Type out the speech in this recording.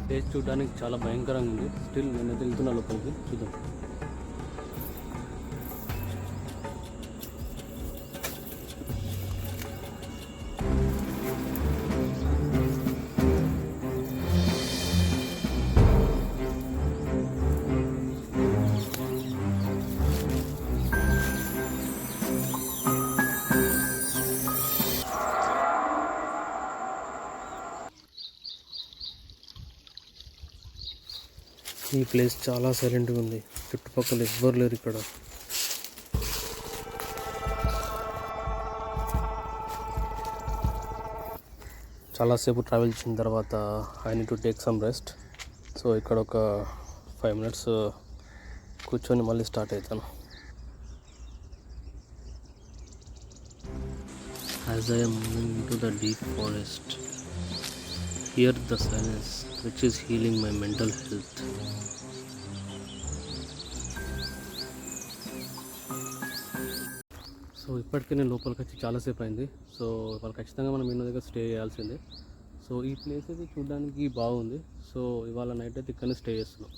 Place చూడడానికి చాలా భయంకరంగా ఉంది. స్టిల్ నేను వెళ్తున్నా లోపలికి, చూద్దాం. ఈ ప్లేస్ చాలా సైలెంట్గా ఉంది. చుట్టుపక్కల ఎవ్వరు లేరు ఇక్కడ. చాలాసేపు ట్రావెల్ చేసిన తర్వాత I need to take some rest. So ఇక్కడ ఒక 5 minutes కూర్చొని మళ్ళీ స్టార్ట్ అవుతాను. As I am moving into the deep forest, hear the silence which is healing my mental health. So ఇప్పటికే నేను లోపలికి వచ్చి చాలాసేపు అయింది. సో వాళ్ళు ఖచ్చితంగా మనం ఎన్నో దగ్గర స్టే చేయాల్సిందే. సో ఈ ప్లేస్ అయితే చూడడానికి బాగుంది. సో ఇవాళ నైట్ అయితే ఇక్కడనే స్టే చేస్తున్నాం.